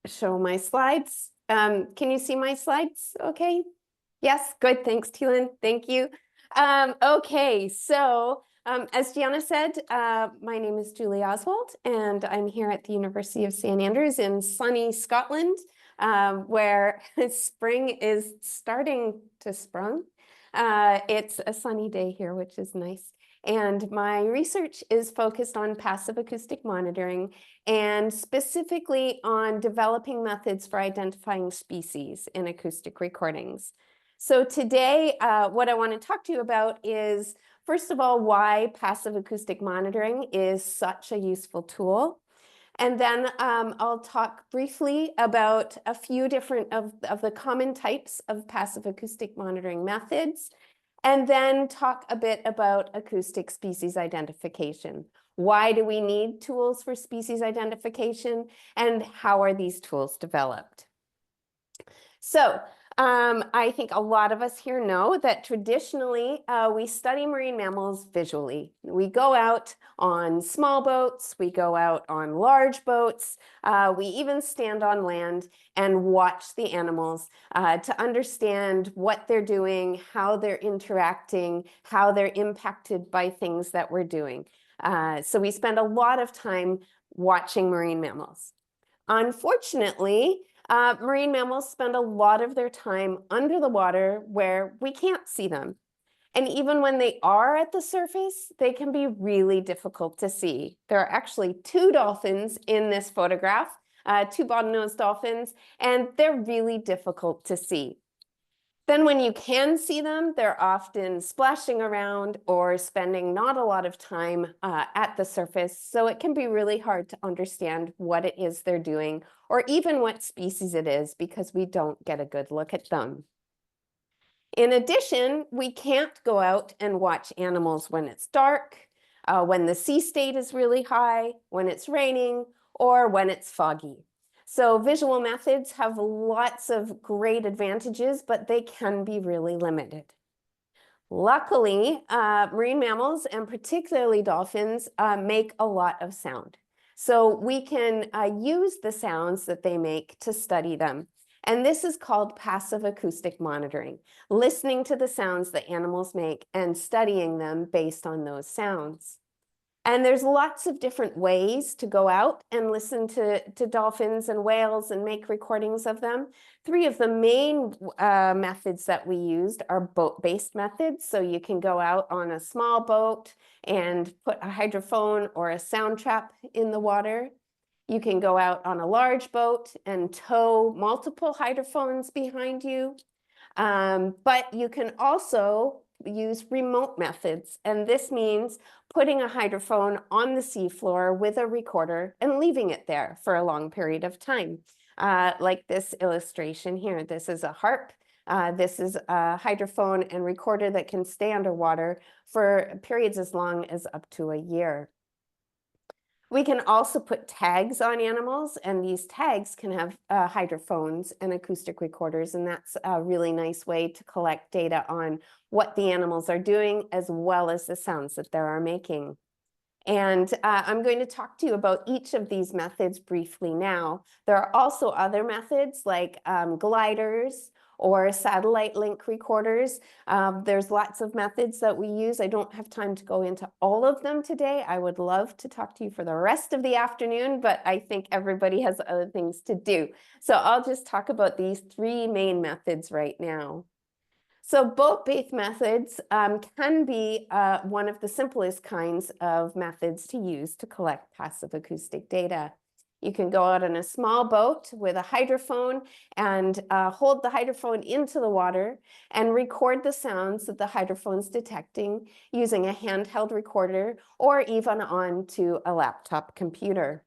show my slides. Can you see my slides? Okay. Yes, good. Thanks, Thielen. Thank you. Okay, so as Gianna said, my name is Julie Oswald, and I'm here at the University of St Andrews in sunny Scotland, where spring is starting to sprung. It's a sunny day here, which is nice. And my research is focused on passive acoustic monitoring and specifically on developing methods for identifying species in acoustic recordings. So today, what I want to talk to you about is, first of all, why passive acoustic monitoring is such a useful tool. And then I'll talk briefly about a few different of the common types of passive acoustic monitoring methods, and then talk a bit about acoustic species identification. Why do we need tools for species identification, and how are these tools developed? So I think a lot of us here know that traditionally we study marine mammals visually. We go out on small boats, we go out on large boats, we even stand on land and watch the animals to understand what they're doing, how they're interacting, how they're impacted by things that we're doing. So we spend a lot of time watching marine mammals. Unfortunately, marine mammals spend a lot of their time under the water where we can't see them. And even when they are at the surface, they can be really difficult to see. There are actually two dolphins in this photograph, two bottlenose dolphins, and they're really difficult to see. Then when you can see them, they're often splashing around or spending not a lot of time at the surface. So it can be really hard to understand what it is they're doing or even what species it is because we don't get a good look at them. In addition, we can't go out and watch animals when it's dark, when the sea state is really high, when it's raining, or when it's foggy. So visual methods have lots of great advantages, but they can be really limited. Luckily, marine mammals, and particularly dolphins, make a lot of sound. So we can use the sounds that they make to study them. And this is called passive acoustic monitoring, listening to the sounds that animals make and studying them based on those sounds. And there's lots of different ways to go out and listen to dolphins and whales and make recordings of them. Three of the main methods that we used are boat-based methods. So you can go out on a small boat and put a hydrophone or a sound trap in the water. You can go out on a large boat and tow multiple hydrophones behind you. But you can also use remote methods. And this means putting a hydrophone on the seafloor with a recorder and leaving it there for a long period of time. Like this illustration here. This is a harp. This is a hydrophone and recorder that can stay underwater for periods as long as up to a year. We can also put tags on animals, and these tags can have hydrophones and acoustic recorders, and that's a really nice way to collect data on what the animals are doing as well as the sounds that they are making. And I'm going to talk to you about each of these methods briefly now. There are also other methods like gliders or satellite link recorders. There's lots of methods that we use. I don't have time to go into all of them today. I would love to talk to you for the rest of the afternoon, but I think everybody has other things to do. So I'll just talk about these three main methods right now. So boat-based methods can be one of the simplest kinds of methods to use to collect passive acoustic data. You can go out on a small boat with a hydrophone and hold the hydrophone into the water and record the sounds that the hydrophone's detecting using a handheld recorder or even onto a laptop computer.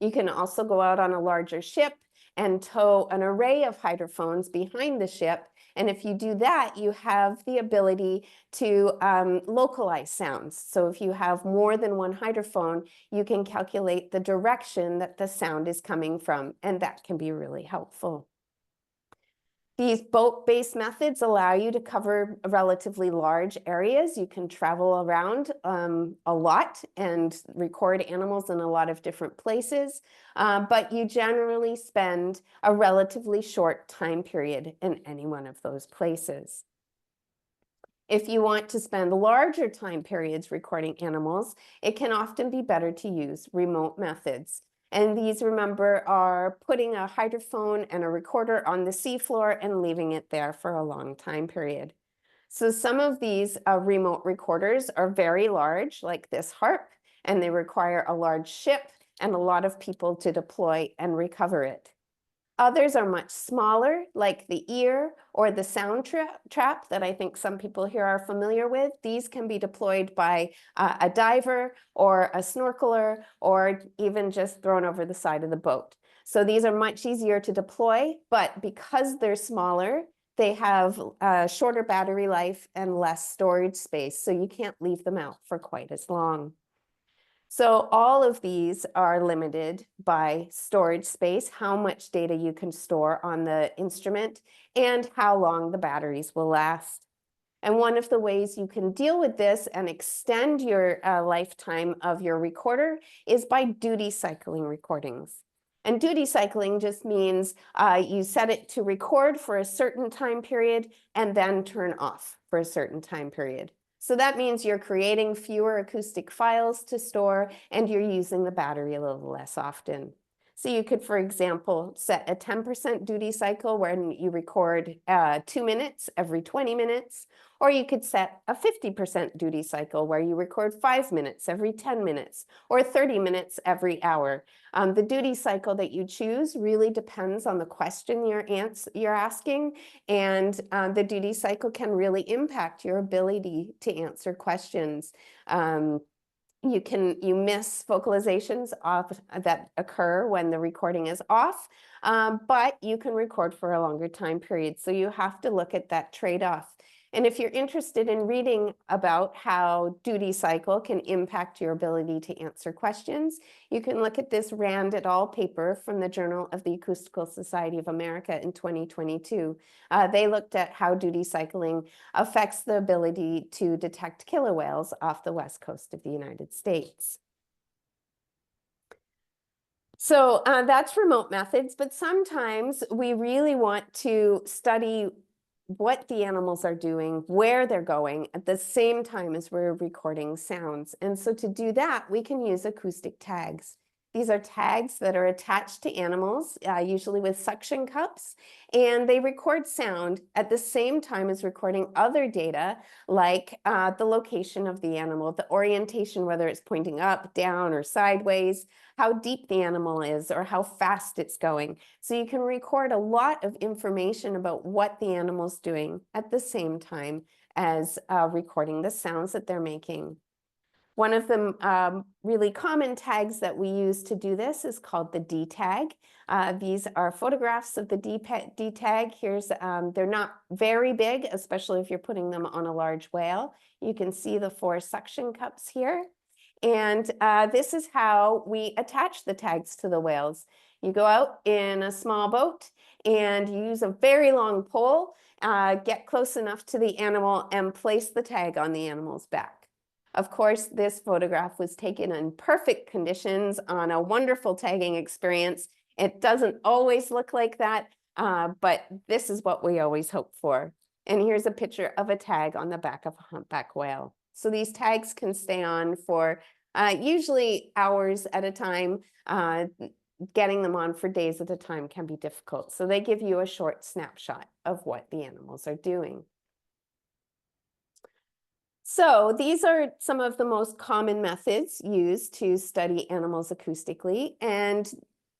You can also go out on a larger ship and tow an array of hydrophones behind the ship. And if you do that, you have the ability to localize sounds. So if you have more than one hydrophone, you can calculate the direction that the sound is coming from, and that can be really helpful. These boat-based methods allow you to cover relatively large areas. You can travel around a lot and record animals in a lot of different places, but you generally spend a relatively short time period in any one of those places. If you want to spend larger time periods recording animals, it can often be better to use remote methods. And these, remember, are putting a hydrophone and a recorder on the seafloor and leaving it there for a long time period. So some of these remote recorders are very large, like this harp, and they require a large ship and a lot of people to deploy and recover it. Others are much smaller, like the ear or the sound trap that I think some people here are familiar with. These can be deployed by a diver or a snorkeler, or even just thrown over the side of the boat. So these are much easier to deploy, but because they're smaller, they have a shorter battery life and less storage space, so you can't leave them out for quite as long. So all of these are limited by storage space, how much data you can store on the instrument, and how long the batteries will last. And one of the ways you can deal with this and extend your lifetime of your recorder is by duty cycling recordings. And duty cycling just means you set it to record for a certain time period and then turn off for a certain time period. So that means you're creating fewer acoustic files to store and you're using the battery a little less often. So you could, for example, set a 10% duty cycle when you record 2 minutes every 20 minutes, or you could set a 50% duty cycle where you record 5 minutes every 10 minutes, or 30 minutes every hour. The duty cycle that you choose really depends on the question you're asking, and the duty cycle can really impact your ability to answer questions. You miss vocalizations that occur when the recording is off, but you can record for a longer time period. So you have to look at that trade-off. And if you're interested in reading about how duty cycle can impact your ability to answer questions, you can look at this Rand et al. Paper from the Journal of the Acoustical Society of America in 2022. They looked at how duty cycling affects the ability to detect killer whales off the west coast of the United States. So that's remote methods, but sometimes we really want to study what the animals are doing, where they're going, at the same time as we're recording sounds. And so to do that, we can use acoustic tags. These are tags that are attached to animals, usually with suction cups, and they record sound at the same time as recording other data, like the location of the animal, the orientation, whether it's pointing up, down, or sideways, how deep the animal is, or how fast it's going. So you can record a lot of information about what the animal's doing at the same time as recording the sounds that they're making. One of the really common tags that we use to do this is called the D tag. These are photographs of the D tag. They're not very big, especially if you're putting them on a large whale. You can see the 4 suction cups here. And this is how we attach the tags to the whales. You go out in a small boat and you use a very long pole, get close enough to the animal and place the tag on the animal's back. Of course, this photograph was taken in perfect conditions on a wonderful tagging experience. It doesn't always look like that, but this is what we always hope for. And here's a picture of a tag on the back of a humpback whale. So these tags can stay on for usually hours at a time. Getting them on for days at a time can be difficult. So they give you a short snapshot of what the animals are doing. So these are some of the most common methods used to study animals acoustically, and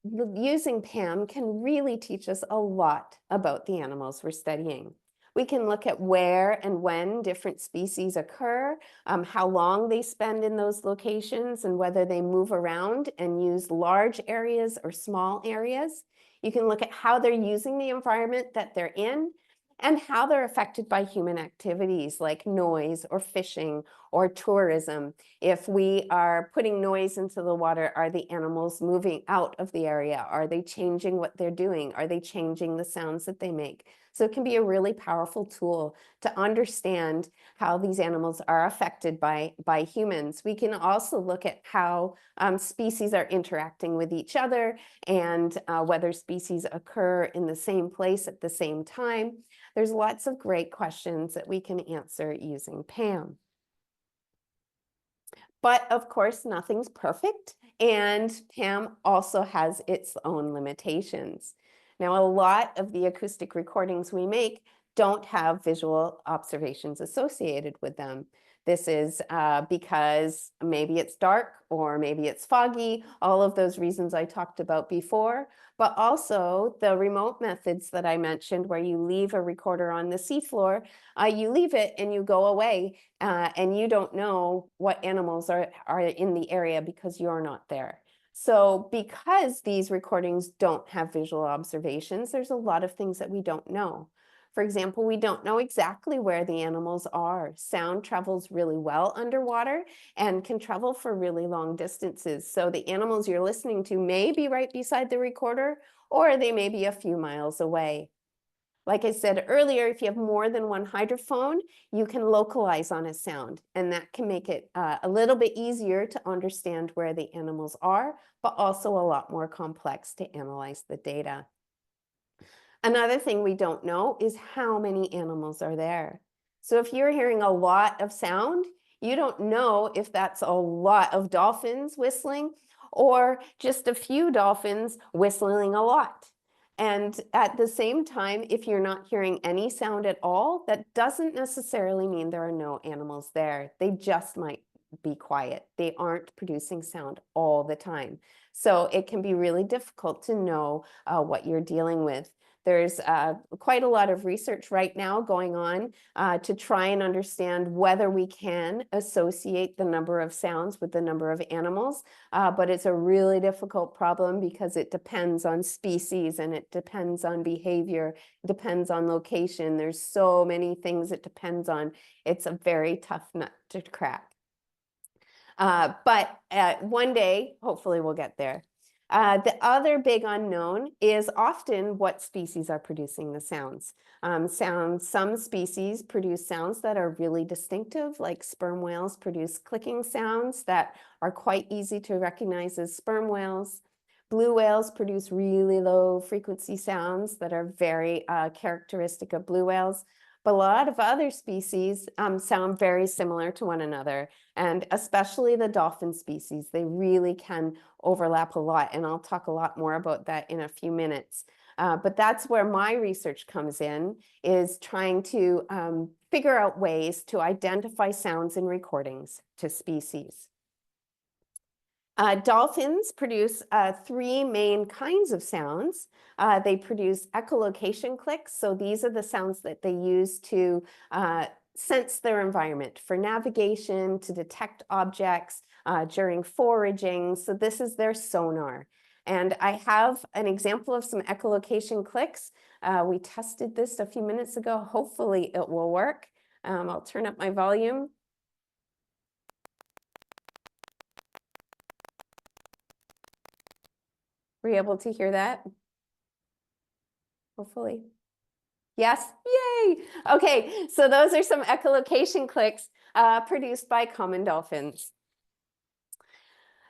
using PAM can really teach us a lot about the animals we're studying. We can look at where and when different species occur, how long they spend in those locations, and whether they move around and use large areas or small areas. You can look at how they're using the environment that they're in, and how they're affected by human activities like noise or fishing or tourism. If we are putting noise into the water, are the animals moving out of the area? Are they changing what they're doing? Are they changing the sounds that they make? So it can be a really powerful tool to understand how these animals are affected by humans. We can also look at how species are interacting with each other and whether species occur in the same place at the same time. There's lots of great questions that we can answer using PAM. But of course, nothing's perfect, and PAM also has its own limitations. Now, a lot of the acoustic recordings we make don't have visual observations associated with them. This is because maybe it's dark or maybe it's foggy, all of those reasons I talked about before, but also the remote methods that I mentioned where you leave a recorder on the seafloor, you leave it and you go away and you don't know what animals are in the area because you're not there. So because these recordings don't have visual observations, there's a lot of things that we don't know. For example, we don't know exactly where the animals are. Sound travels really well underwater and can travel for really long distances. So the animals you're listening to may be right beside the recorder, or they may be a few miles away. Like I said earlier, if you have more than one hydrophone, you can localize on a sound, and that can make it a little bit easier to understand where the animals are, but also a lot more complex to analyze the data. Another thing we don't know is how many animals are there. So if you're hearing a lot of sound, you don't know if that's a lot of dolphins whistling or just a few dolphins whistling a lot. And at the same time, if you're not hearing any sound at all, that doesn't necessarily mean there are no animals there. They just might be quiet. They aren't producing sound all the time. So it can be really difficult to know what you're dealing with. There's quite a lot of research right now going on to try and understand whether we can associate the number of sounds with the number of animals, but it's a really difficult problem because it depends on species and it depends on behavior, it depends on location. There's so many things it depends on. It's a very tough nut to crack. But one day, hopefully we'll get there. The other big unknown is often what species are producing the sounds. Some species produce sounds that are really distinctive, like sperm whales produce clicking sounds that are quite easy to recognize as sperm whales. Blue whales produce really low frequency sounds that are very characteristic of blue whales. But a lot of other species sound very similar to one another, and especially the dolphin species. They really can overlap a lot, and I'll talk a lot more about that in a few minutes. But that's where my research comes in, is trying to figure out ways to identify sounds in recordings to species. Dolphins produce three main kinds of sounds. They produce echolocation clicks. So these are the sounds that they use to sense their environment for navigation, to detect objects during foraging. So this is their sonar. And I have an example of some echolocation clicks. We tested this a few minutes ago. Hopefully it will work. I'll turn up my volume. Were you able to hear that? Hopefully. Yes, yay! Okay, so those are some echolocation clicks produced by common dolphins.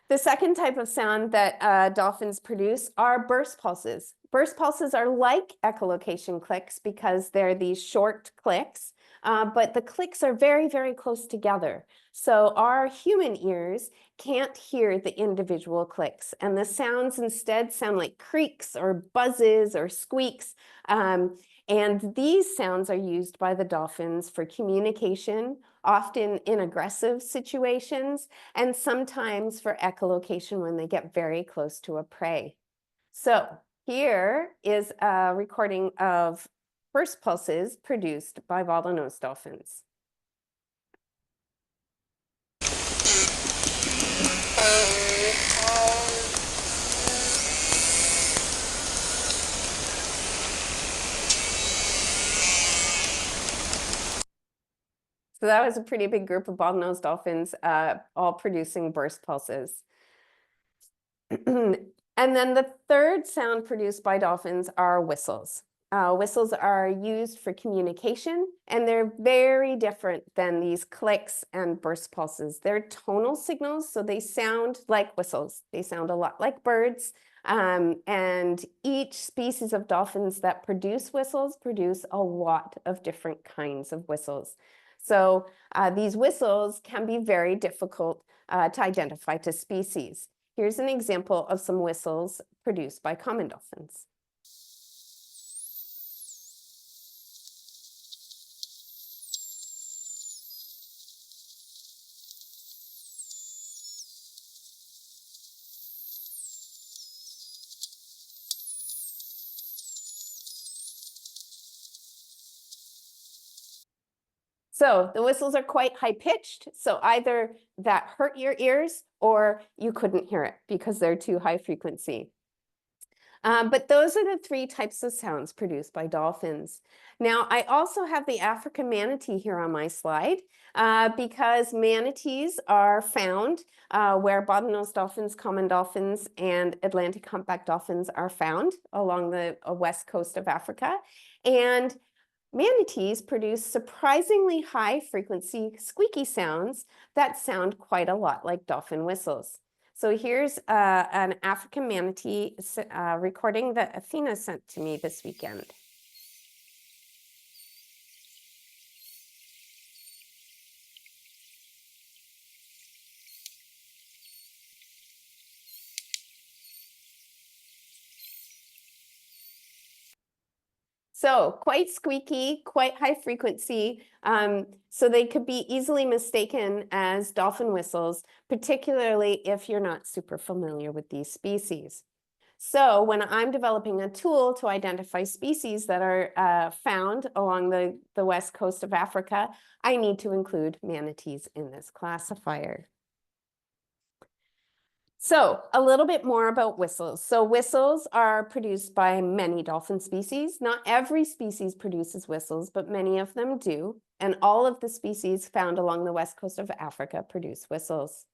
The second type of sound that dolphins produce are burst pulses. Burst pulses are like echolocation clicks because they're these short clicks, but the clicks are very, very close together. So our human ears can't hear the individual clicks, and the sounds instead sound like creaks or buzzes or squeaks. And these sounds are used by the dolphins for communication, often in aggressive situations, and sometimes for echolocation when they get very close to a prey. So here is a recording of burst pulses produced by bottlenose dolphins. So that was a pretty big group of bottlenose dolphins, all producing burst pulses. And then the third sound produced by dolphins are whistles. whistles are used for communication, and they're very different than these clicks and burst pulses. They're tonal signals, so they sound like whistles. They sound a lot like birds. And each species of dolphins that produce whistles produce a lot of different kinds of whistles. So these whistles can be very difficult to identify to species. Here's an example of some whistles produced by common dolphins. So the whistles are quite high-pitched, so either that hurt your ears or you couldn't hear it because they're too high frequency. But those are the three types of sounds produced by dolphins. Now, I also have the African manatee here on my slide because manatees are found where bottlenose dolphins, common dolphins, and Atlantic humpback dolphins are found along the west coast of Africa. And manatees produce surprisingly high frequency squeaky sounds that sound quite a lot like dolphin whistles. So here's an African manatee recording that Athena sent to me this weekend. So quite squeaky, quite high frequency. So they could be easily mistaken as dolphin whistles, particularly if you're not super familiar with these species. So when I'm developing a tool to identify species that are found along the west coast of Africa, I need to include manatees in this classifier. So a little bit more about whistles. So whistles are produced by many dolphin species. Not every species produces whistles, but many of them do. And all of the species found along the west coast of Africa produce whistles.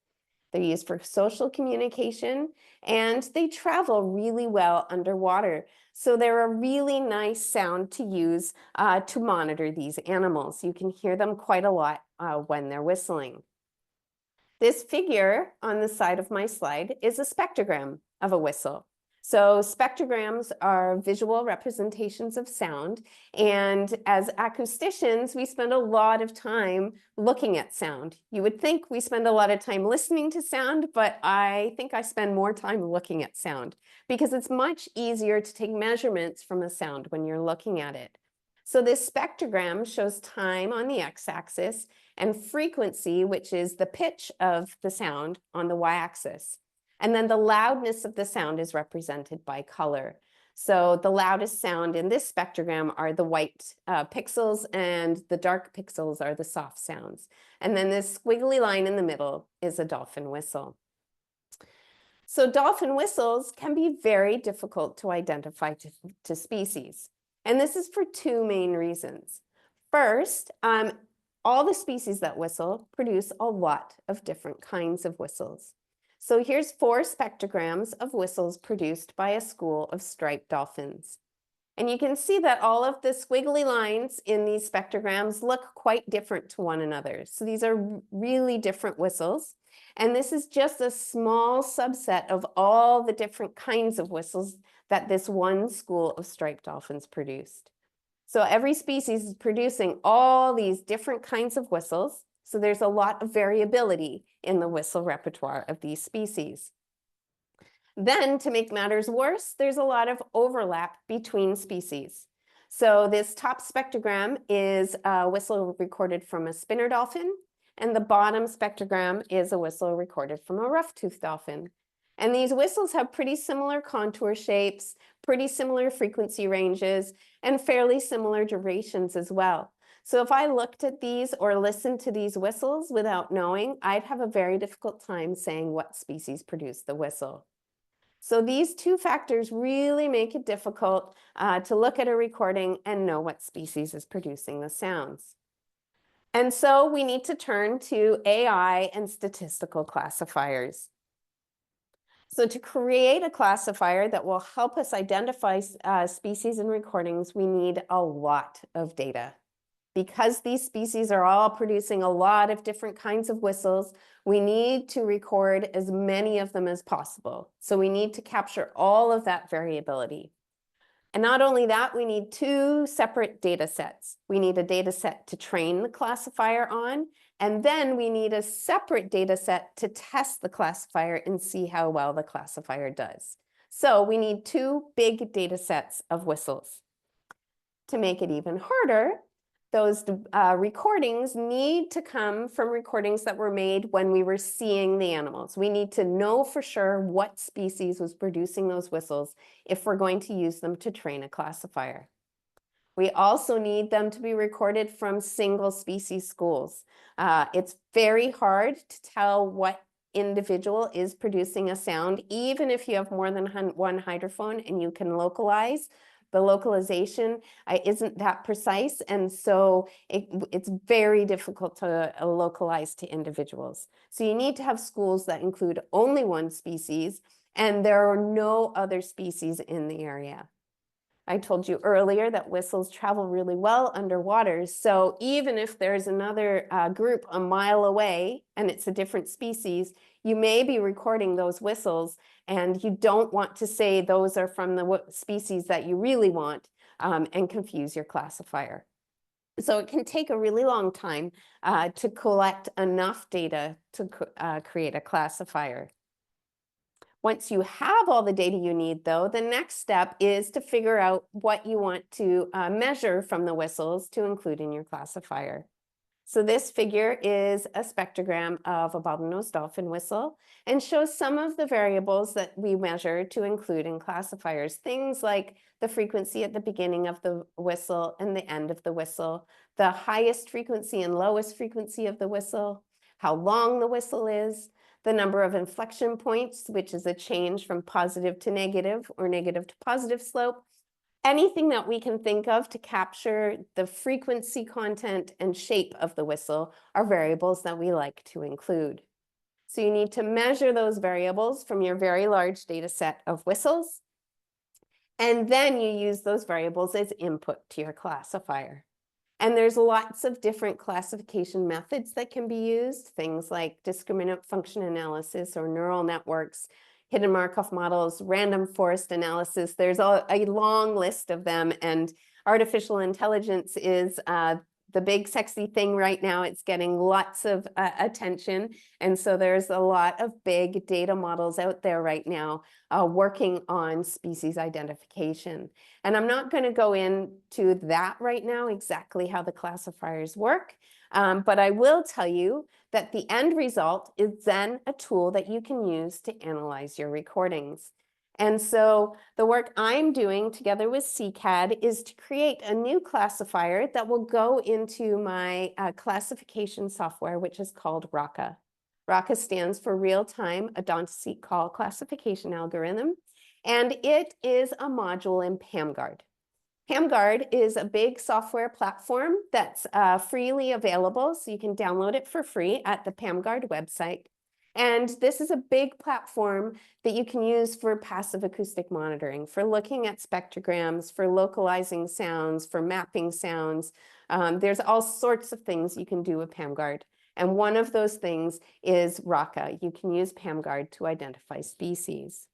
They're used for social communication, and they travel really well underwater. So they're a really nice sound to use to monitor these animals. You can hear them quite a lot when they're whistling. This figure on the side of my slide is a spectrogram of a whistle. So spectrograms are visual representations of sound. And as acousticians, we spend a lot of time looking at sound. You would think we spend a lot of time listening to sound, but I think I spend more time looking at sound because it's much easier to take measurements from a sound when you're looking at it. So this spectrogram shows time on the x-axis and frequency, which is the pitch of the sound, on the y-axis. And then the loudness of the sound is represented by color. So the loudest sound in this spectrogram are the white pixels, and the dark pixels are the soft sounds. And then this squiggly line in the middle is a dolphin whistle. So dolphin whistles can be very difficult to identify to species. And this is for two main reasons. First, all the species that whistle produce a lot of different kinds of whistles. So here's 4 spectrograms of whistles produced by a school of striped dolphins. And you can see that all of the squiggly lines in these spectrograms look quite different to one another. So these are really different whistles. And this is just a small subset of all the different kinds of whistles that this one school of striped dolphins produced. So every species is producing all these different kinds of whistles. So there's a lot of variability in the whistle repertoire of these species. Then, to make matters worse, there's a lot of overlap between species. So this top spectrogram is a whistle recorded from a spinner dolphin, and the bottom spectrogram is a whistle recorded from a rough-toothed dolphin. And these whistles have pretty similar contour shapes, pretty similar frequency ranges, and fairly similar durations as well. So if I looked at these or listened to these whistles without knowing, I'd have a very difficult time saying what species produced the whistle. So these two factors really make it difficult to look at a recording and know what species is producing the sounds. And so we need to turn to AI and statistical classifiers. So to create a classifier that will help us identify species and recordings, we need a lot of data. Because these species are all producing a lot of different kinds of whistles, we need to record as many of them as possible. So we need to capture all of that variability. And not only that, we need two separate data sets. We need a data set to train the classifier on, and then we need a separate data set to test the classifier and see how well the classifier does. So we need two big data sets of whistles. To make it even harder, those recordings need to come from recordings that were made when we were seeing the animals. We need to know for sure what species was producing those whistles if we're going to use them to train a classifier. We also need them to be recorded from single species schools. It's very hard to tell what individual is producing a sound, even if you have more than one hydrophone and you can localize. The localization isn't that precise, and so it's very difficult to localize to individuals. So you need to have schools that include only one species, and there are no other species in the area. I told you earlier that whistles travel really well underwater, so even if there's another group a mile away and it's a different species, you may be recording those whistles, and you don't want to say those are from the species that you really want and confuse your classifier. So it can take a really long time to collect enough data to create a classifier. Once you have all the data you need, though, the next step is to figure out what you want to measure from the whistles to include in your classifier. So this figure is a spectrogram of a bottlenose dolphin whistle and shows some of the variables that we measure to include in classifiers. Things like the frequency at the beginning of the whistle and the end of the whistle, the highest frequency and lowest frequency of the whistle, how long the whistle is, the number of inflection points, which is a change from positive to negative or negative to positive slope. Anything that we can think of to capture the frequency, content, and shape of the whistle are variables that we like to include. So you need to measure those variables from your very large data set of whistles, and then you use those variables as input to your classifier. And there's lots of different classification methods that can be used, things like discriminant function analysis or neural networks, hidden Markov models, random forest analysis. There's a long list of them, and artificial intelligence is the big sexy thing right now. It's getting lots of attention, and so there's a lot of big data models out there right now working on species identification. And I'm not going to go into that right now, exactly how the classifiers work, but I will tell you that the end result is then a tool that you can use to analyze your recordings. And so the work I'm doing together with CCAHD is to create a new classifier that will go into my classification software, which is called RACA. RACA stands for Real-Time Odontocetes Call Classification Algorithm, and it is a module in PAMGuard. PAMGuard is a big software platform that's freely available, so you can download it for free at the PAMGuard website. And this is a big platform that you can use for passive acoustic monitoring, for looking at spectrograms, for localizing sounds, for mapping sounds. There's all sorts of things you can do with PAMGuard. And one of those things is RACA. You can use PAMGuard to identify species.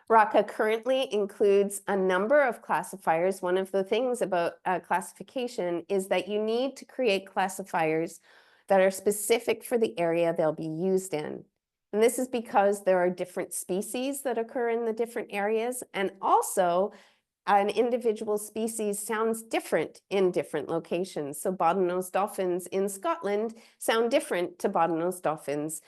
RACA currently includes a number of classifiers. One of the things about classification is that you need to create classifiers that are specific for the area they'll be used in. And this is because there are different species that occur in the different areas, and also an individual species sounds different in different locations. So bottlenose dolphins in Scotland sound different to bottlenose dolphins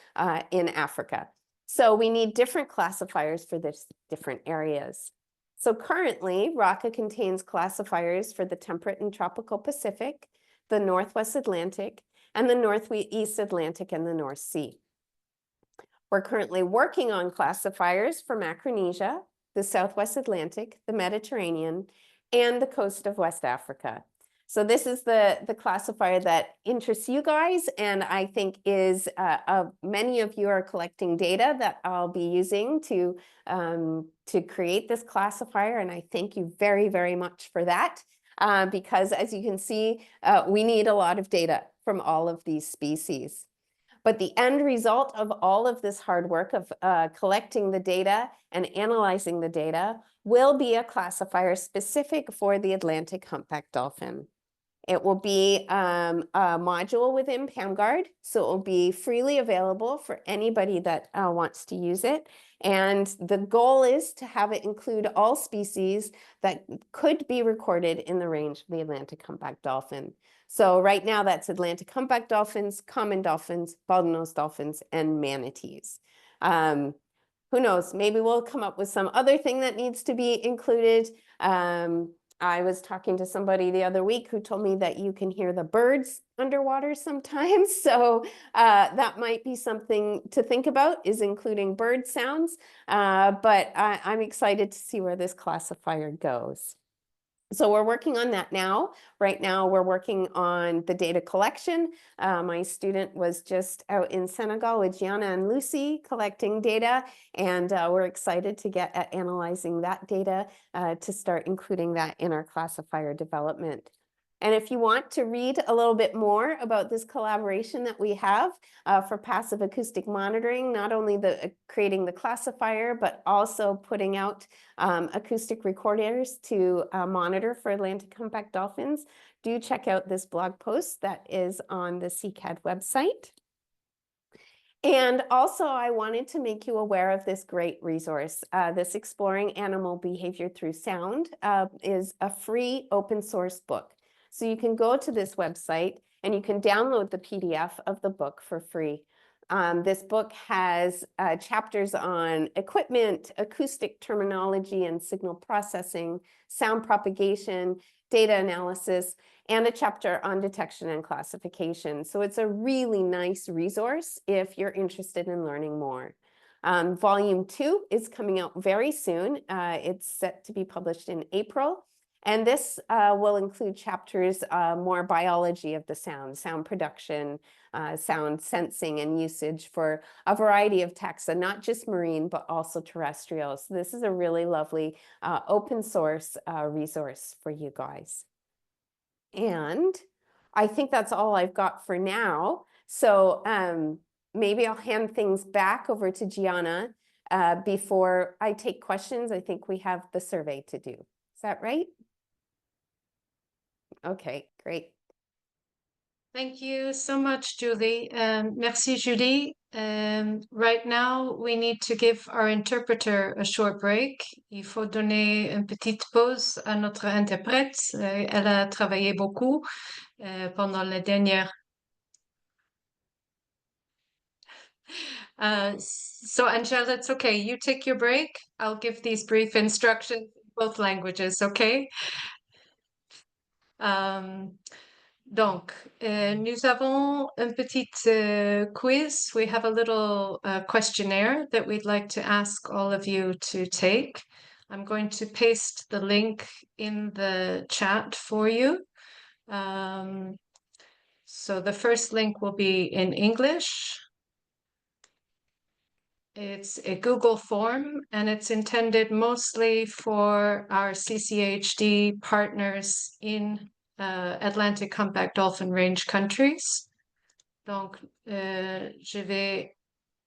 in Africa. So we need different classifiers for this different areas. So currently, RACA contains classifiers for the temperate and tropical Pacific, the Northwest Atlantic, and the Northeast Atlantic and the North Sea. We're currently working on classifiers for Micronesia, the Southwest Atlantic, the Mediterranean, and the coast of West Africa. So this is the classifier that interests you guys, and I think is many of you are collecting data that I'll be using to create this classifier, and I thank you very, very much for that. Because as you can see, we need a lot of data from all of these species. But the end result of all of this hard work of collecting the data and analyzing the data will be a classifier specific for the Atlantic humpback dolphin. It will be a module within PAMGuard, so it will be freely available for anybody that wants to use it. And the goal is to have it include all species that could be recorded in the range of the Atlantic humpback dolphin. So right now that's Atlantic humpback dolphins, common dolphins, bottlenose dolphins, and manatees. Who knows, maybe we'll come up with some other thing that needs to be included. I was talking to somebody the other week who told me that you can hear the birds underwater sometimes. So that might be something to think about, is including bird sounds. But I'm excited to see where this classifier goes. So we're working on that now. Right now, we're working on the data collection. My student was just out in Senegal with Gianna and Lucy collecting data, and we're excited to get at analyzing that data to start including that in our classifier development. And if you want to read a little bit more about this collaboration that we have for passive acoustic monitoring, not only creating the classifier, but also putting out acoustic recorders to monitor for Atlantic humpback dolphins, do check out this blog post that is on the CCAHD website. And also, I wanted to make you aware of this great resource. This Exploring Animal Behavior Through Sound is a free open source book. So you can go to this website and you can download the PDF of the book for free. This book has chapters on equipment, acoustic terminology and signal processing, sound propagation, data analysis, and a chapter on detection and classification. So it's a really nice resource if you're interested in learning more. Volume 2 is coming out very soon. It's set to be published in April. And this will include chapters more biology of the sound production, sound sensing and usage for a variety of taxa, not just marine, but also terrestrial. So this is a really lovely open source resource for you guys. And I think that's all I've got for now. So maybe I'll hand things back over to Gianna before I take questions. I think we have the survey to do. Is that right? Okay, great. Thank you so much, Julie. Merci, Julie. Right now, we need to give our interpreter a short break. Il faut donner une petite pause à notre interprète. Elle a travaillé beaucoup pendant les dernières. So, Angela, it's okay. You take your break. I'll give these brief instructions in both languages, okay? Donc, nous avons un petit quiz. We have a little questionnaire that we'd like to ask all of you to take. I'm going to paste the link in the chat for you. So the first link will be in English. It's a Google form, and it's intended mostly for our CCAHD partners in Atlantic humpback dolphin range countries. Donc, je vais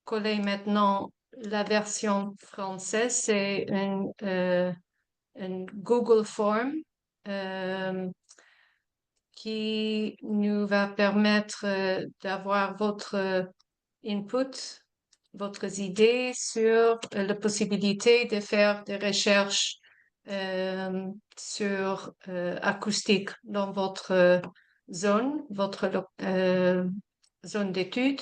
coller maintenant la version française. C'est un Google Form qui nous va permettre d'avoir votre input, votre idée sur la possibilité de faire des recherches sur acoustique dans votre zone, votre zone d'étude.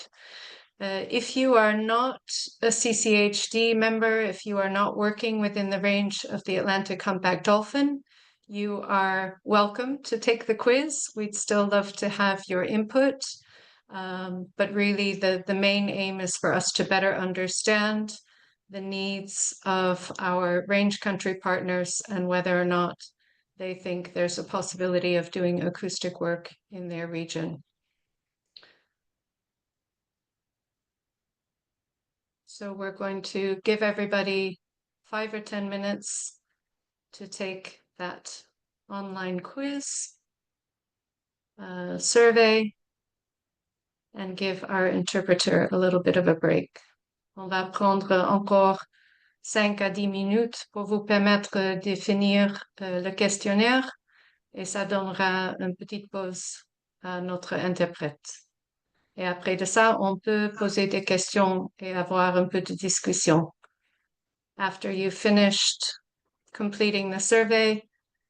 If you are not a CCAHD member, if you are not working within the range of the Atlantic humpback dolphin, you are welcome to take the quiz. We'd still love to have your input. But really the main aim is for us to better understand the needs of our range country partners and whether or not they think there's a possibility of doing acoustic work in their region. So we're going to give everybody 5 or 10 minutes to take that online quiz, survey, and give our interpreter a little bit of a break. On va prendre encore 5 à 10 minutes pour vous permettre de finir le questionnaire et ça donnera une petite pause à notre interprète. Et après de ça, on peut poser des questions et avoir un peu de discussion. After you've finished completing the survey,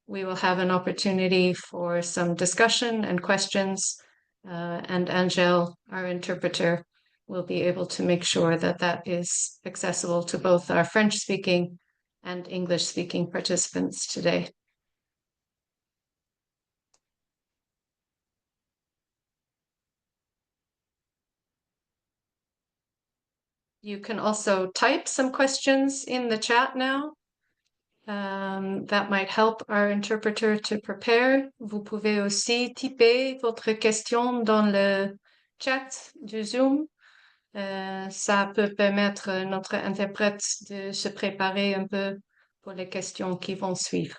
we will have an opportunity for some discussion and questions, and Angel, our interpreter, will be able to make sure that that is accessible to both our French-speaking and English-speaking participants today. You can also type some questions in the chat now. That might help our interpreter to prepare. Vous pouvez aussi typer votre question dans le chat du Zoom. Ça peut permettre à notre interprète de se préparer un peu pour les questions qui vont suivre.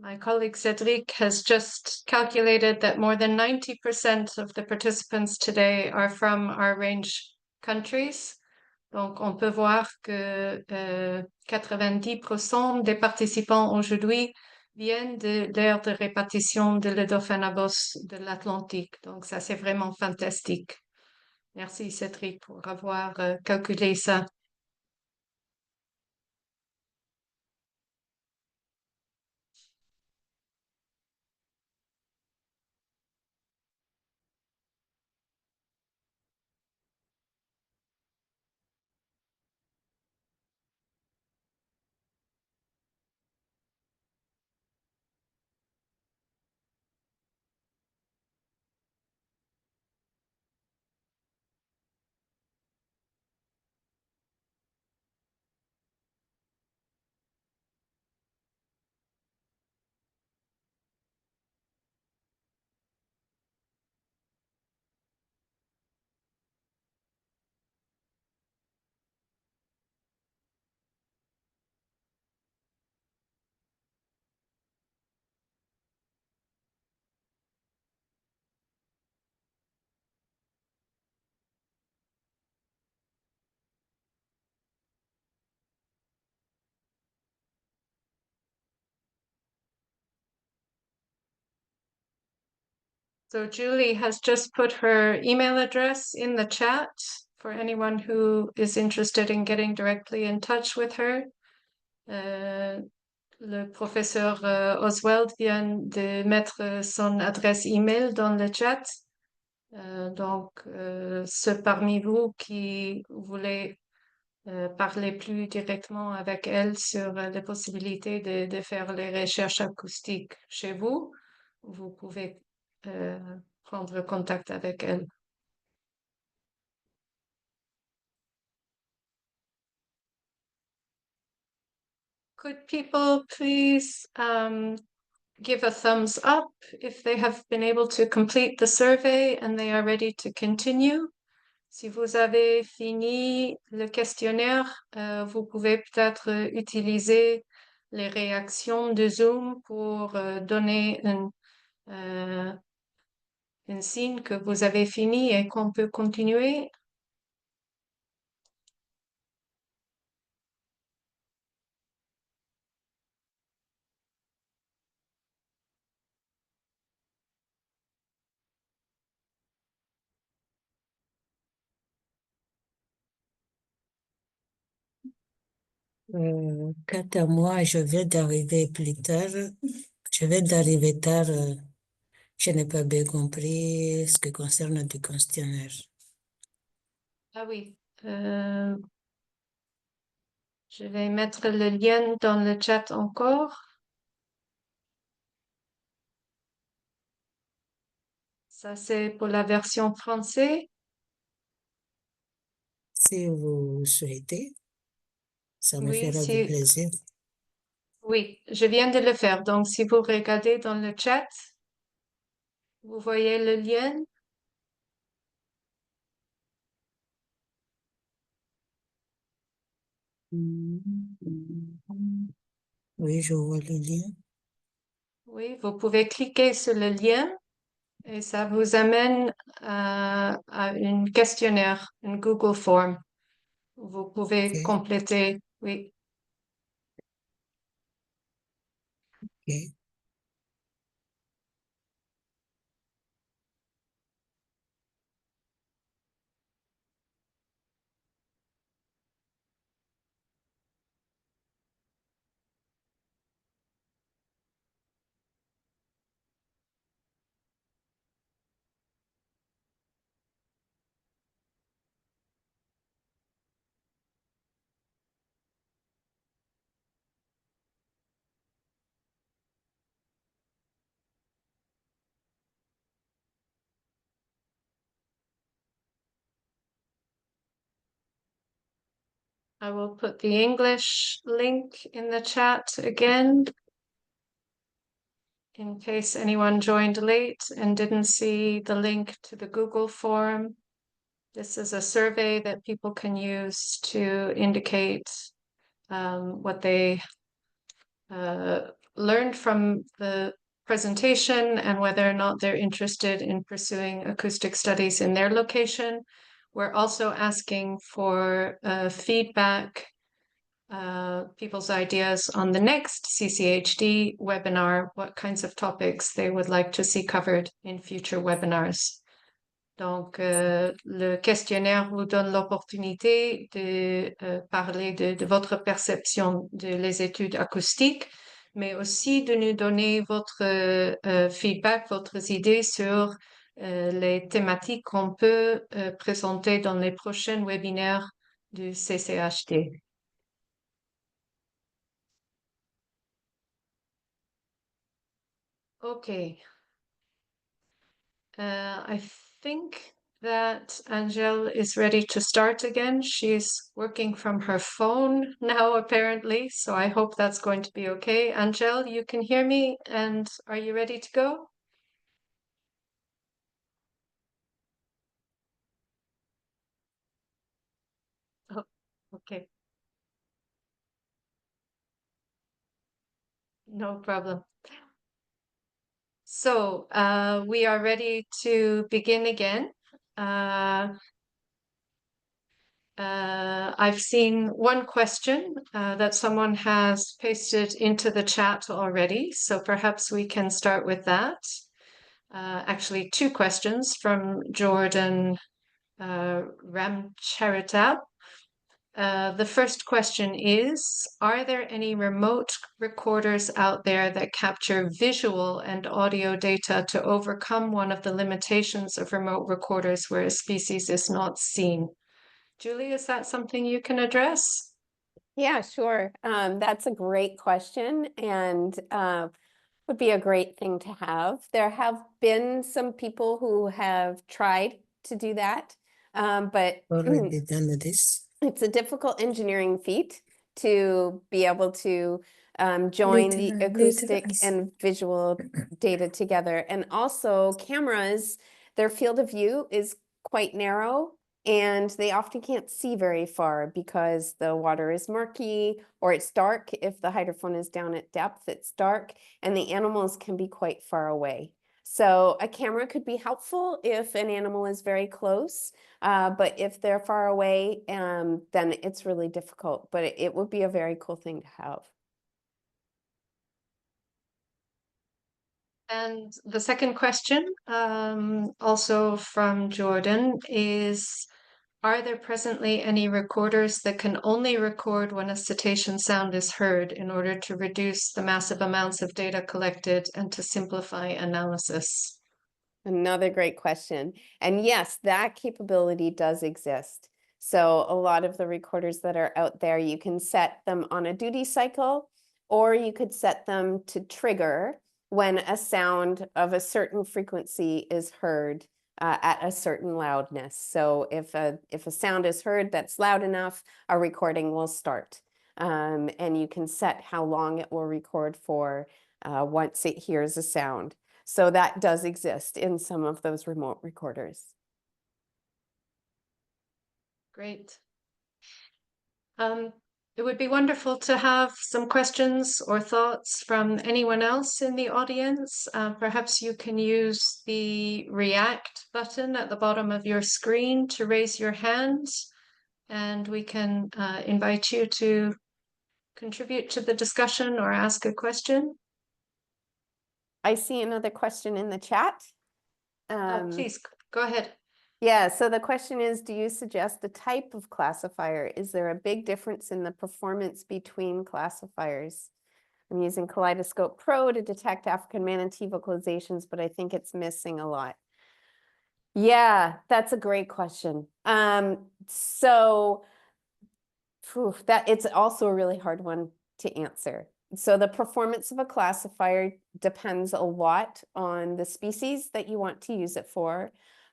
My colleague Cedric has just calculated that more than 90% of the participants today are from our range countries. Donc, on peut voir que 90% des participants aujourd'hui viennent de l'aire de répartition de le Dauphin-Abos de l'Atlantique. Donc, ça, c'est vraiment fantastique. Merci Cédric pour avoir calculé ça. So Julie has just put her email address in the chat for anyone who is interested in getting directly in touch with her. Le professeur Oswald vient de mettre son adresse email dans le chat. Donc, ceux parmi vous qui voulez parler plus directement avec elle sur les possibilités de faire les recherches acoustiques chez vous, vous pouvez prendre contact avec elle. Could people please give a thumbs up if they have been able to complete the survey and they are ready to continue? Si vous avez fini le questionnaire, vous pouvez peut-être utiliser les réactions de Zoom pour donner un signe que vous avez fini et qu'on peut continuer. Quant à moi, je viens d'arriver plus tard. Je viens d'arriver tard. Je n'ai pas bien compris ce qui concerne du questionnaire. Ah oui. Je vais mettre le lien dans le chat encore. Ça, c'est pour la version française. Si vous souhaitez, ça me Oui, fera du plaisir. oui, je viens de le faire. Donc, si vous regardez dans le chat, vous voyez le lien. Oui, je vois le lien. Oui, vous pouvez cliquer sur le lien et ça vous amène à une questionnaire, une Google Form. Vous pouvez Ok, compléter. Oui. ok. I will put the English link in the chat again in case anyone joined late and didn't see the link to the Google form. This is a survey that people can use to indicate what they learned from the presentation and whether or not they're interested in pursuing acoustic studies in their location. We're also asking for feedback, people's ideas on the next CCAHD webinar, what kinds of topics they would like to see covered in future webinars. Donc, le questionnaire vous donne l'opportunité de parler de votre perception des études acoustiques, mais aussi de nous donner votre feedback, votre idée sur les thématiques qu'on peut présenter dans les prochains webinaires du CCHD. Okay. I think that Angel is ready to start again. She's working from her phone now, apparently, so I hope that's going to be okay. Angel, you can hear me, and are you ready to go? Oh, okay. No problem. So we are ready to begin again. I've seen one question that someone has pasted into the chat already, so perhaps we can start with that. Actually, two questions from Jordan Ramcharitab. The first question is, are there any remote recorders out there that capture visual and audio data to overcome one of the limitations of remote recorders where a species is not seen? Julie, is that something you can address? Yeah, sure. That's a great question and would be a great thing to have. There have been some people who have tried to do that, but Already done this. it's a difficult engineering feat to be able to join the acoustic and visual data together. And also cameras, their field of view is quite narrow and they often can't see very far because the water is murky or it's dark. If the hydrophone is down at depth, it's dark and the animals can be quite far away. So a camera could be helpful if an animal is very close, but if they're far away, then it's really difficult, but it would be a very cool thing to have. And the second question, also from Jordan, is, are there presently any recorders that can only record when a cetacean sound is heard in order to reduce the massive amounts of data collected and to simplify analysis? Another great question. And yes, that capability does exist. So a lot of the recorders that are out there, you can set them on a duty cycle, or you could set them to trigger when a sound of a certain frequency is heard at a certain loudness. So if a sound is heard that's loud enough, a recording will start. And you can set how long it will record for once it hears a sound. So that does exist in some of those remote recorders. Great. It would be wonderful to have some questions or thoughts from anyone else in the audience. Perhaps you can use the React button at the bottom of your screen to raise your hand, and we can invite you to contribute to the discussion or ask a question. I see another question in the chat. Please, go ahead. Yeah, so the question is, do you suggest the type of classifier? Is there a big difference in the performance between classifiers? I'm using Kaleidoscope Pro to detect African manatee vocalizations, but I think it's missing a lot. Yeah, that's a great question. So that it's also a really hard one to answer. So the performance of a classifier depends a lot on the species that you want to use it for,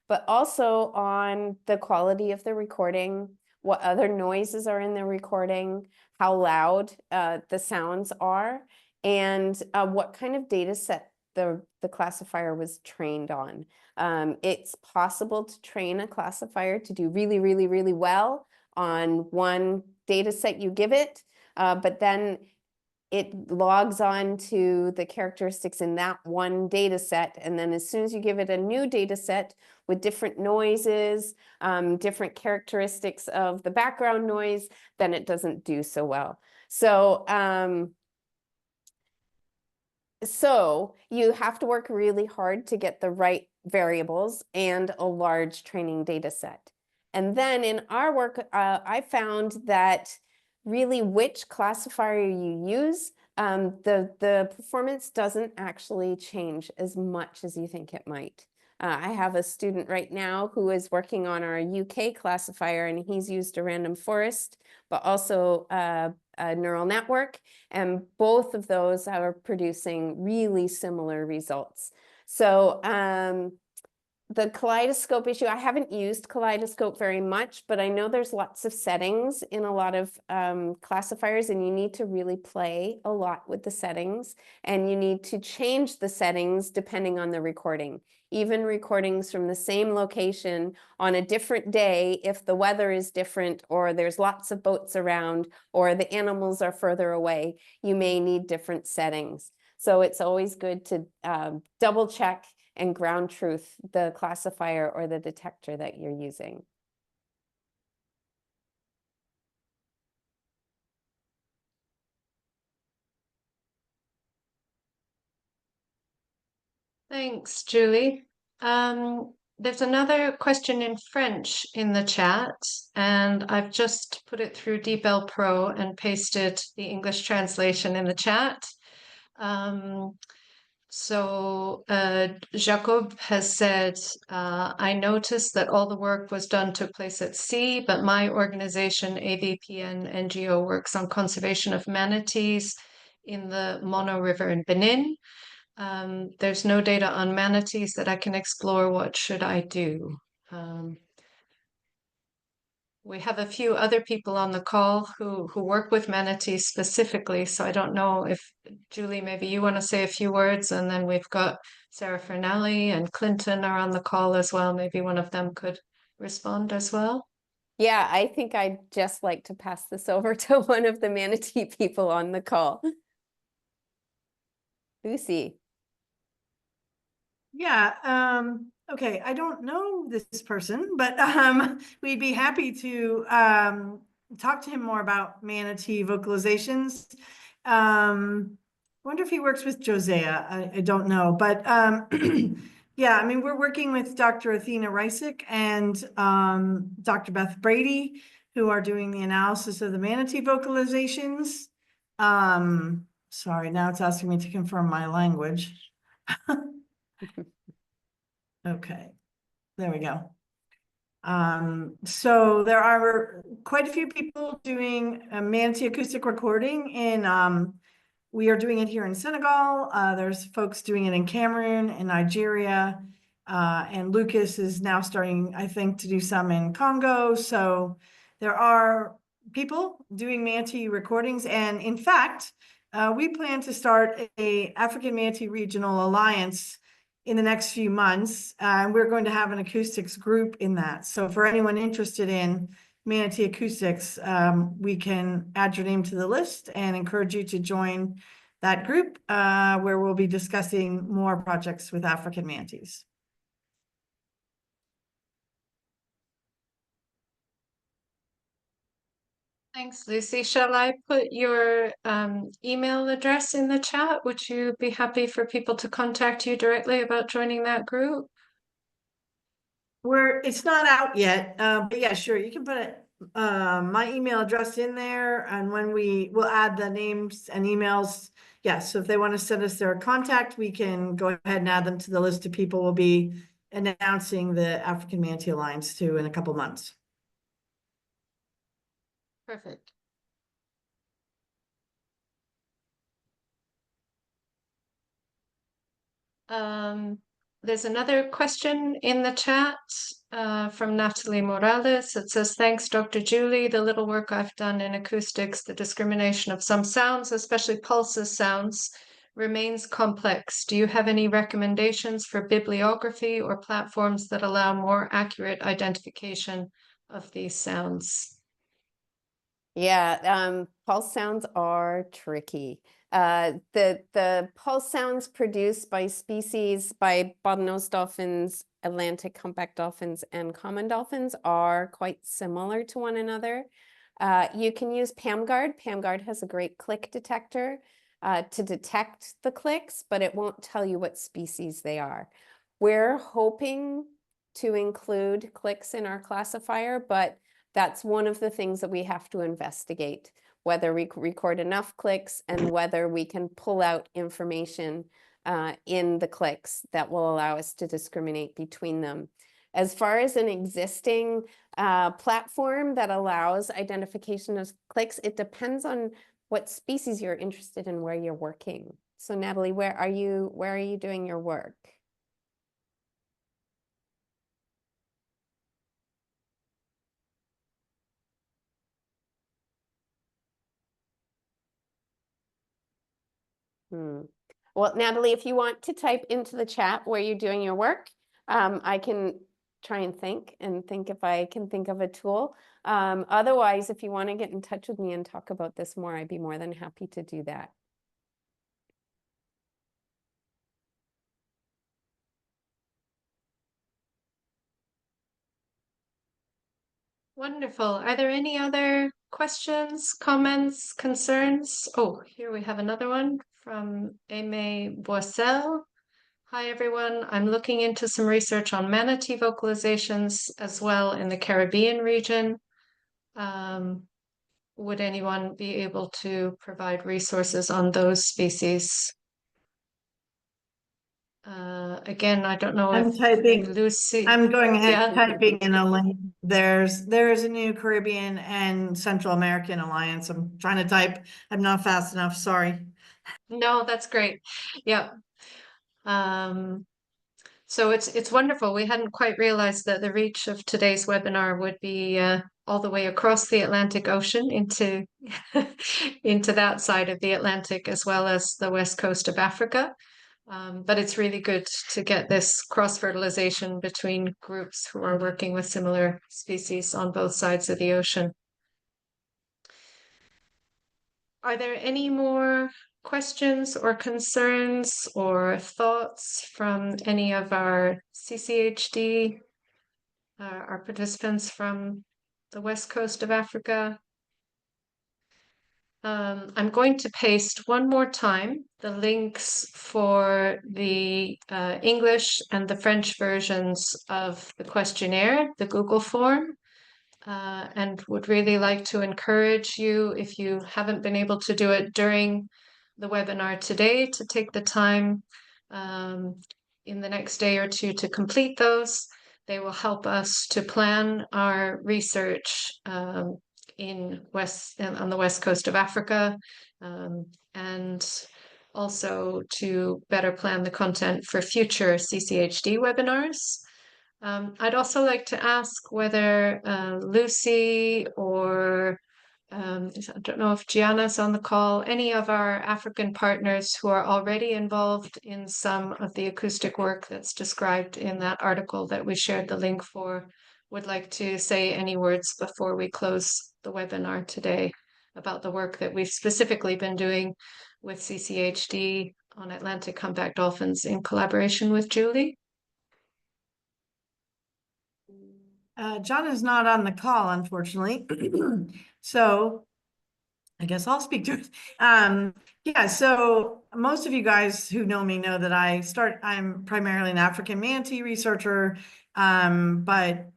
but also on the quality of the recording, what other noises are in the recording, how loud the sounds are, and what kind of data set the classifier was trained on. It's possible to train a classifier to do really, really, really well on one data set you give it, but then it logs on to the characteristics in that one data set. And then as soon as you give it a new data set with different noises, different characteristics of the background noise, then it doesn't do so well. So you have to work really hard to get the right variables and a large training data set. And then in our work, I found that really which classifier you use, the performance doesn't actually change as much as you think it might. I have a student right now who is working on our UK classifier, and he's used a random forest, but also a neural network, and both of those are producing really similar results. So the kaleidoscope issue, I haven't used kaleidoscope very much, but I know there's lots of settings in a lot of classifiers, and you need to really play a lot with the settings, and you need to change the settings depending on the recording. Even recordings from the same location on a different day, if the weather is different, or there's lots of boats around, or the animals are further away, you may need different settings. So it's always good to double check and ground truth the classifier or the detector that you're using. Thanks, Julie. There's another question in French in the chat, and I've just put it through DeepL Pro and pasted the English translation in the chat. Jacob has said, I noticed that all the work was done took place at sea, but my organization, AVPN NGO, works on conservation of manatees in the Mono River in Benin. There's no data on manatees that I can explore. What should I do? We have a few other people on the call who work with manatees specifically, so I don't know if, Julie, maybe you want to say a few words, and then we've got Sarah Fernelli and Clinton are on the call as well. Maybe one of them could respond as well. Yeah, I think I'd just like to pass this over to one of the manatee people on the call. Lucy. Yeah, okay, I don't know this person, but we'd be happy to talk to him more about manatee vocalizations. Wonder if he works with Josea. I don't know, but yeah, I mean, we're working with Dr. Athena Reisick and Dr. Beth Brady, who are doing the analysis of the manatee vocalizations. Sorry, now it's asking me to confirm my language. Okay, there we go. So there are quite a few people doing a manatee acoustic recording in, we are doing it here in Senegal. There's folks doing it in Cameroon and Nigeria. And Lucas is now starting, I think, to do some in Congo. So there are people doing manatee recordings. And in fact, we plan to start a African Manatee Regional Alliance in the next few months. We're going to have an acoustics group in that. So for anyone interested in manatee acoustics, we can add your name to the list and encourage you to join that group where we'll be discussing more projects with African manatees. Thanks, Lucy. Shall I put your email address in the chat? Would you be happy for people to contact you directly about joining that group? It's not out yet, but yeah, sure, you can put it, my email address in there, and when we'll add the names and emails. Yeah, so if they want to send us their contact, we can go ahead and add them to the list of people we'll be announcing the African Manatee Alliance to in a couple months. Perfect. There's another question in the chat from Natalie Morales. It says, thanks, Dr. Julie. The little work I've done in acoustics, the discrimination of some sounds, especially pulses sounds, remains complex. Do you have any recommendations for bibliography or platforms that allow more accurate identification of these sounds? Yeah, pulse sounds are tricky. The pulse sounds produced by species, by bottlenose dolphins, Atlantic humpback dolphins, and common dolphins are quite similar to one another. You can use PAMGuard. PAMGuard has a great click detector to detect the clicks, but it won't tell you what species they are. We're hoping to include clicks in our classifier, but that's one of the things that we have to investigate, whether we record enough clicks and whether we can pull out information in the clicks that will allow us to discriminate between them. As far as an existing platform that allows identification of clicks, it depends on what species you're interested in, where you're working. So Natalie, where are you doing your work? Well, Natalie, if you want to type into the chat where you're doing your work, I can try and think if I can think of a tool. Otherwise, if you want to get in touch with me and talk about this more, I'd be more than happy to do that. Wonderful. Are there any other questions, comments, concerns? Oh, here we have another one from Aimé Boissel. Hi, everyone. I'm looking into some research on manatee vocalizations as well in the Caribbean region. Would anyone be able to provide resources on those species? Again, I don't know I'm if typing. Lucy. I'm going ahead Yeah. and typing in a link. There's a new Caribbean and Central American Alliance. I'm trying to type. I'm not fast enough. Sorry. No, that's great. Yeah. So it's wonderful. We hadn't quite realized that the reach of today's webinar would be all the way across the Atlantic Ocean into into that side of the Atlantic as well as the west coast of Africa. But it's really good to get this cross-fertilization between groups who are working with similar species on both sides of the ocean. Are there any more questions or concerns or thoughts from any of our CCAHD, our participants from the west coast of Africa? I'm going to paste one more time the links for the English and the French versions of the questionnaire, the Google form, and would really like to encourage you, if you haven't been able to do it during the webinar today, to take the time in the next day or two to complete those. They will help us to plan our research on the west coast of Africa, and also to better plan the content for future CCHD webinars. I'd also like to ask whether Lucy or I don't know if Gianna's on the call, any of our African partners who are already involved in some of the acoustic work that's described in that article that we shared the link for, would like to say any words before we close the webinar today about the work that we've specifically been doing with CCHD on Atlantic humpback dolphins in collaboration with Julie. John is not on the call, unfortunately. So I guess I'll speak to it. Yeah, so most of you guys who know me know that I'm primarily an African manatee researcher, but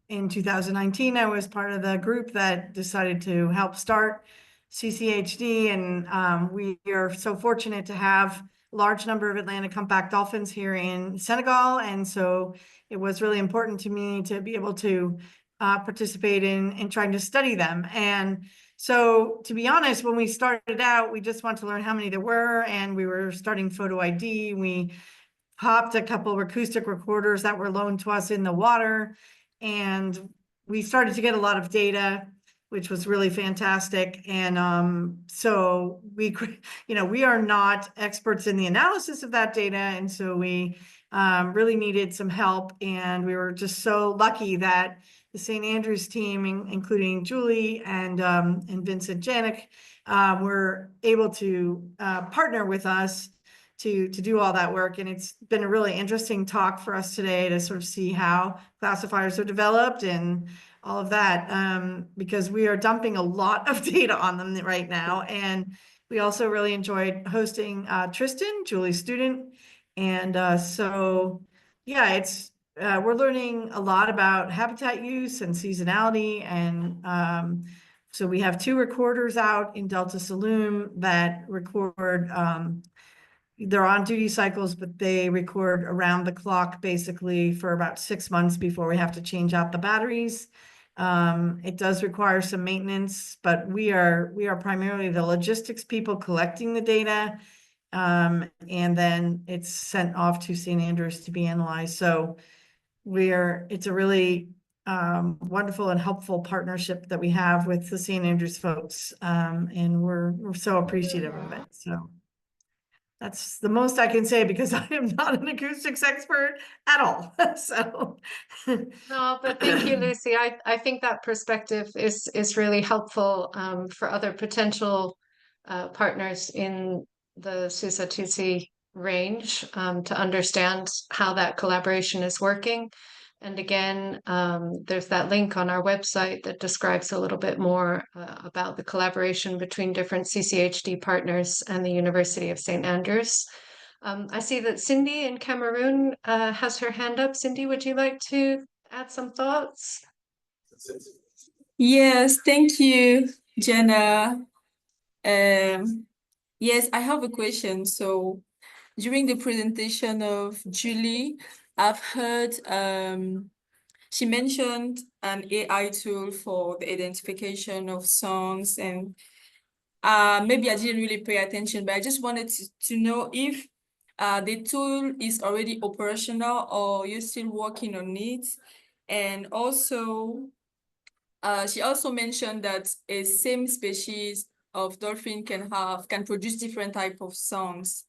in 2019, I was part of the group that decided to help start CCHD, and we are so fortunate to have a large number of Atlantic humpback dolphins here in Senegal, and so it was really important to me to be able to participate in trying to study them. And so, to be honest, when we started out, we just wanted to learn how many there were, and we were starting photo ID. We popped a couple of acoustic recorders that were loaned to us in the water, and we started to get a lot of data, which was really fantastic. And so we are not experts in the analysis of that data, and so we really needed some help. And we were just so lucky that the St. Andrews team, including Julie and Vincent Janik, were able to partner with us to do all that work. And it's been a really interesting talk for us today to sort of see how classifiers are developed and all of that, because we are dumping a lot of data on them right now. And we also really enjoyed hosting Tristan, Julie's student. And so, yeah, we're learning a lot about habitat use and seasonality. And so we have 2 recorders out in Delta Saloon that record, they're on duty cycles, but they record around the clock basically for about 6 months before we have to change out the batteries. It does require some maintenance, but we are primarily the logistics people collecting the data. And then it's sent off to St. Andrews to be analyzed. So it's a really wonderful and helpful partnership that we have with the St. Andrews folks. And we're so appreciative of it. So that's the most I can say, because I am not an acoustics expert at all. So no, but thank you, Lucy. I think that perspective is really helpful for other potential partners in the Susa Tutsi range to understand how that collaboration is working. And again, there's that link on our website that describes a little bit more about the collaboration between different CCHD partners and the University of St. Andrews. I see that Cindy in Cameroon has her hand up. Cindy, would you like to add some thoughts? Yes, thank you, Jenna. Yes, I have a question. So during the presentation of Julie, I've heard she mentioned an AI tool for the identification of songs, and maybe I didn't really pay attention, but I just wanted to know if the tool is already operational or you're still working on it. And also, she also mentioned that a same species of dolphin can produce different type of songs.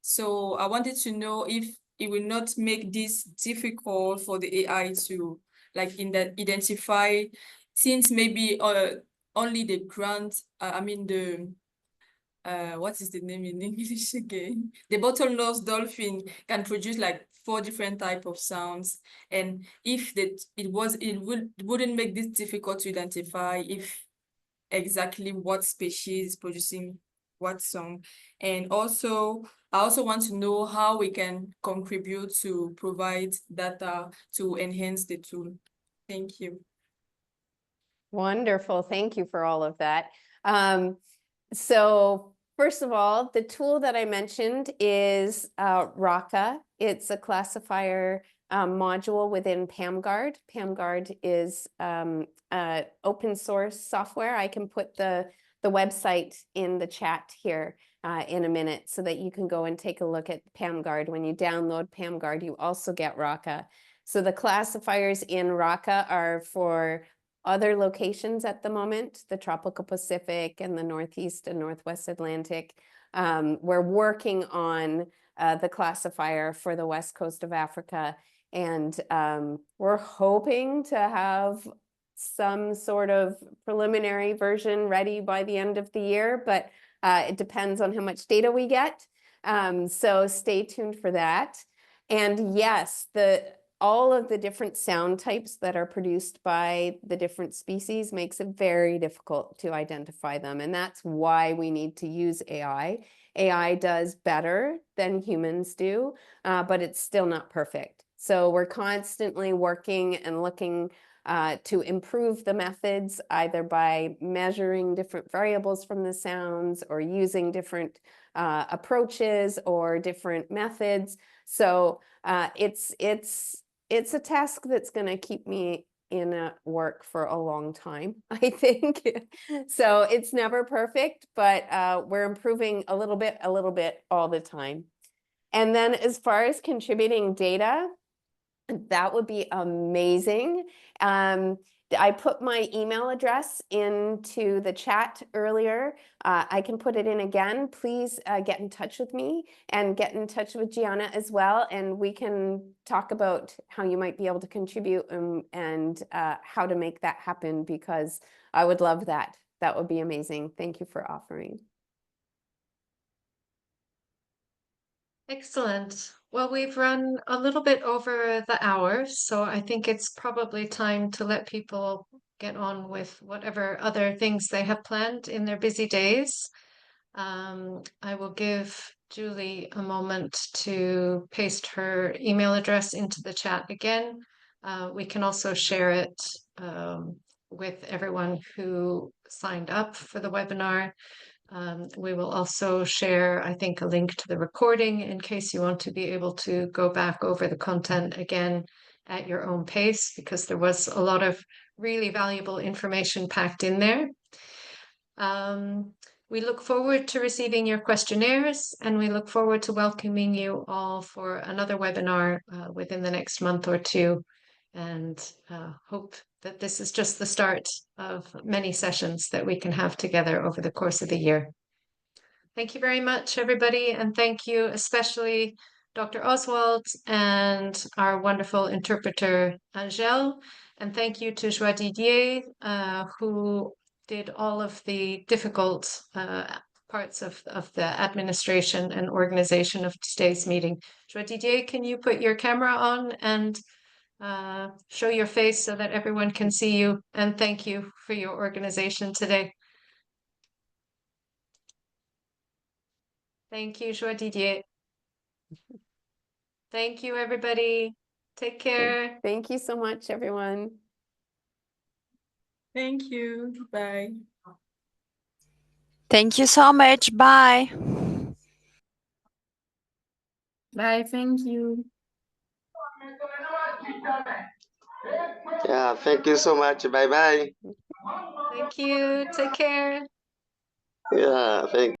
So I wanted to know if it will not make this difficult for the AI to identify, since maybe only the what is the name in English again? The bottlenose dolphin can produce like 4 different type of sounds, and if wouldn't make this difficult to identify if exactly what species is producing what song. And also, I also want to know how we can contribute to provide data to enhance the tool. Thank you. Wonderful. Thank you for all of that. So first of all, the tool that I mentioned is Raka. It's a classifier module within PAMGuard. PAMGuard is open source software. I can put the website in the chat here in a minute so that you can go and take a look at PAMGuard. When you download PAMGuard, you also get Raka. So the classifiers in Raka are for other locations at the moment, the tropical Pacific and the Northeast and Northwest Atlantic. We're working on the classifier for the West Coast of Africa. And we're hoping to have some sort of preliminary version ready by the end of the year, but it depends on how much data we get. So stay tuned for that. And yes, all of the different sound types that are produced by the different species makes it very difficult to identify them. And that's why we need to use AI. AI does better than humans do, but it's still not perfect. So we're constantly working and looking to improve the methods, either by measuring different variables from the sounds or using different approaches or different methods. So it's a task that's going to keep me in work for a long time, I think. So it's never perfect, but we're improving a little bit all the time. And then as far as contributing data, that would be amazing. I put my email address into the chat earlier. I can put it in again. Please get in touch with me and get in touch with Gianna as well. And we can talk about how you might be able to contribute and how to make that happen, because I would love that. That would be amazing. Thank you for offering. Excellent. Well, we've run a little bit over the hour, so I think it's probably time to let people get on with whatever other things they have planned in their busy days. I will give Julie a moment to paste her email address into the chat again. We can also share it with everyone who signed up for the webinar. We will also share, I think, a link to the recording in case you want to be able to go back over the content again at your own pace, because there was a lot of really valuable information packed in there. We look forward to receiving your questionnaires, and we look forward to welcoming you all for another webinar within the next month or two, and hope that this is just the start of many sessions that we can have together over the course of the year. Thank you very much, everybody, and thank you especially Dr. Oswald and our wonderful interpreter, Angèle, and thank you to Joie Didier, who did all of the difficult parts of the administration and organization of today's meeting. Joie Didier, can you put your camera on and show your face so that everyone can see you? And thank you for your organization today. Thank you, Joie Didier. Thank you, everybody. Take care. Thank you so much, everyone. Thank you. Bye. Thank you so much. Bye. Bye. Thank you. Yeah, thank you so much. Bye bye. Thank you. Take care. Yeah, thank